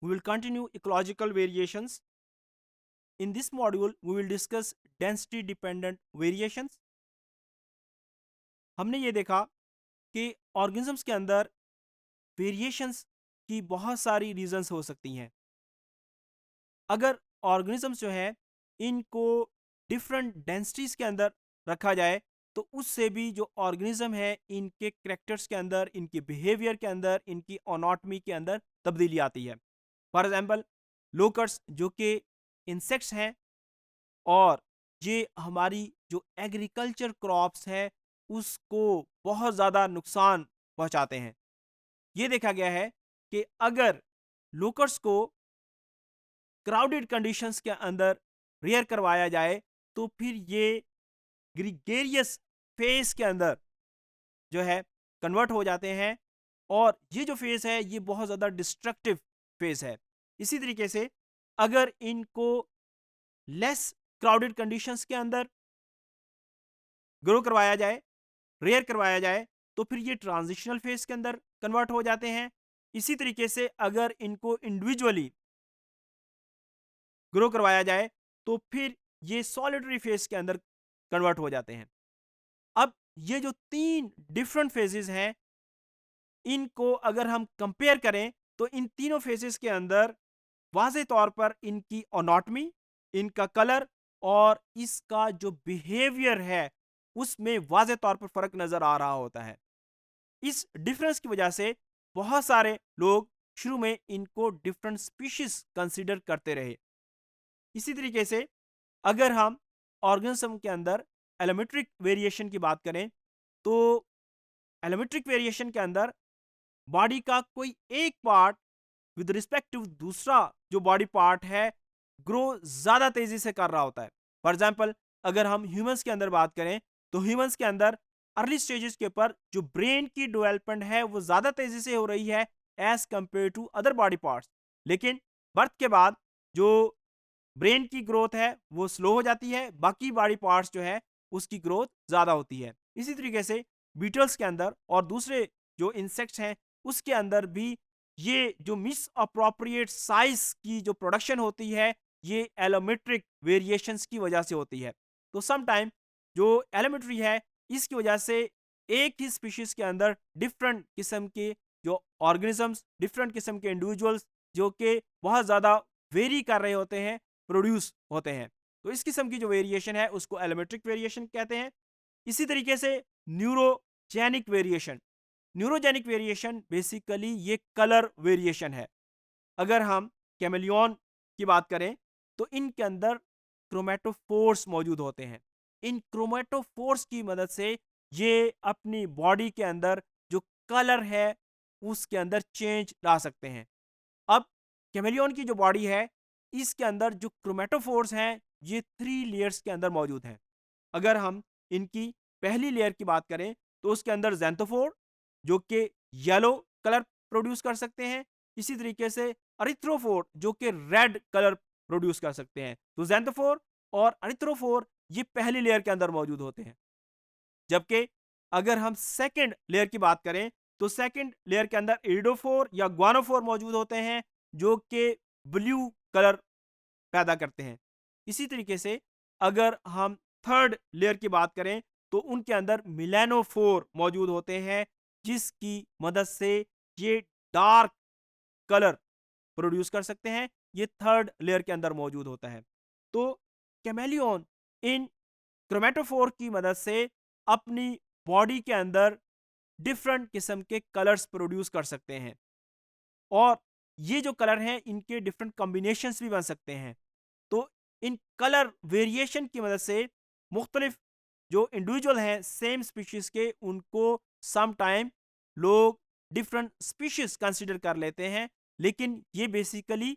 we will continue ecological variations. In this module, we will discuss density dependent variations. हमने ये देखा कि organisms के अंदर वेरिएशंस की बहुत सारी रीजंस हो सकती हैं. अगर ऑर्गेनिजम्स जो है इनको डिफरेंट डेंसिटीज के अंदर रखा जाए तो उससे भी जो ऑर्गेनिज्म है इनके करेक्टर्स के अंदर, इनके बिहेवियर के अंदर, इनकी ऑनोटमी के अंदर तब्दीली आती है. फॉर एग्जांपल लोकर्स जो कि इंसेक्ट्स हैं और ये हमारी जो एग्रीकल्चर क्रॉप्स है उसको बहुत ज़्यादा नुकसान पहुंचाते हैं. ये देखा गया है कि अगर लोकर्स को क्राउडेड कंडीशंस के अंदर रेयर करवाया जाए तो फिर ये ग्रीगेरियस फेस के अंदर जो है कन्वर्ट हो जाते हैं और ये जो फेस है ये बहुत ज़्यादा डिस्ट्रक्टिव फेस है. इसी तरीके से अगर इनको लेस क्राउडेड कंडीशंस के अंदर ग्रो करवाया जाए, रेयर करवाया जाए तो फिर ये ट्रांजिशनल फेस के अंदर कन्वर्ट हो जाते हैं. इसी तरीके से अगर इनको इंडिविजुअली ग्रो करवाया जाए तो फिर ये सॉलिटरी फेज के अंदर कन्वर्ट हो जाते हैं. अब ये जो तीन डिफरेंट फेजेस हैं इनको अगर हम कंपेयर करें तो इन तीनों फेजेस के अंदर वाज़े तौर पर इनकी ओनोटमी, इनका कलर और इसका जो बिहेवियर है उसमें वाज़े तौर पर फर्क नजर आ रहा होता है. इस डिफरेंस की वजह से बहुत सारे लोग शुरू में इनको डिफरेंट स्पीशीज कंसीडर करते रहे. इसी तरीके से अगर हम ऑर्गेनिज्म के अंदर एलोमेट्रिक वेरिएशन की बात करें तो एलोमेट्रिक वेरिएशन के अंदर बॉडी का कोई एक पार्ट विद रिस्पेक्ट टू दूसरा जो बॉडी पार्ट है ग्रो ज्यादा तेजी से कर रहा होता है. फॉर एग्जांपल अगर हम ह्यूमंस के अंदर बात करें तो ह्यूमंस के अंदर अर्ली स्टेजेस के ऊपर जो ब्रेन की डेवलपमेंट है वो ज्यादा तेजी से हो रही है as compared to other body parts. लेकिन बर्थ के बाद जो ब्रेन की ग्रोथ है वो स्लो हो जाती है, बाकी बॉडी पार्ट्स जो है उसकी ग्रोथ ज़्यादा होती है. इसी तरीके से बीटल्स के अंदर और दूसरे जो इंसेक्ट्स हैं उसके अंदर भी ये जो मिस अप्रोप्रिएट साइज की जो प्रोडक्शन होती है ये एलोमेट्रिक वेरिएशंस की वजह से होती है. तो सम टाइम जो एलोमेट्री है इसकी वजह से एक ही स्पीशीज के अंदर डिफरेंट किस्म के जो ऑर्गेनिजम्स, डिफरेंट किस्म के इंडिविजुअल्स जो कि बहुत ज़्यादा वेरी कर रहे होते हैं प्रोड्यूस होते हैं. तो इस किस्म की जो वेरिएशन है उसको एलोमेट्रिक वेरिएशन कहते हैं. इसी तरीके से neurogenic variation, neurogenic variation basically ये कलर वेरिएशन है. अगर हम कैमेलियन की बात करें तो इनके अंदर क्रोमेटोफोर्स मौजूद होते हैं. इन क्रोमेटोफोर्स की मदद से ये अपनी बॉडी के अंदर जो कलर है उसके अंदर चेंज ला सकते हैं. अब कैमेलियन की जो बॉडी है इसके अंदर जो क्रोमेटोफोर्स हैं ये 3 लेयर्स के अंदर मौजूद हैं. अगर हम इनकी पहली लेयर की बात करें तो उसके अंदर ज़ैंथोफोर जो कि येलो कलर प्रोड्यूस कर सकते हैं. इसी तरीके से अरिथ्रोफोर जो कि रेड कलर प्रोड्यूस कर सकते हैं. तो ज़ैंथोफोर और अरिथ्रोफोर ये पहली लेयर के अंदर मौजूद होते हैं. जबकि अगर हम सेकंड लेयर की बात करें तो सेकंड लेयर के अंदर इरिडोफोर या ग्वानोफोर मौजूद होते हैं जो कि ब्लू कलर पैदा करते हैं. इसी तरीके से अगर हम थर्ड लेयर की बात करें तो उनके अंदर मिलेनोफोर मौजूद होते हैं जिसकी मदद से ये डार्क कलर प्रोड्यूस कर सकते हैं. ये थर्ड लेयर के अंदर मौजूद होता है. तो कैमेलियन इन क्रोमेटोफोर की मदद से अपनी बॉडी के अंदर डिफरेंट किस्म के कलर्स प्रोड्यूस कर सकते हैं और ये जो कलर हैं इनके डिफरेंट कॉम्बिनेशंस भी बन सकते हैं. तो इन कलर वेरिएशन की मदद से मुख्तलिफ जो इंडिविजुअल हैं सेम स्पीशीज के उनको सम टाइम लोग डिफरेंट स्पीशीज कंसिडर कर लेते हैं. लेकिन ये बेसिकली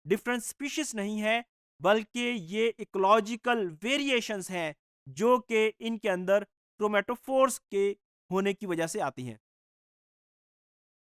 डिफरेंट स्पीशीज नहीं है बल्कि ये इकोलॉजिकल वेरिएशंस हैं जो कि इनके अंदर क्रोमेटोफोर्स के होने की वजह से आती हैं.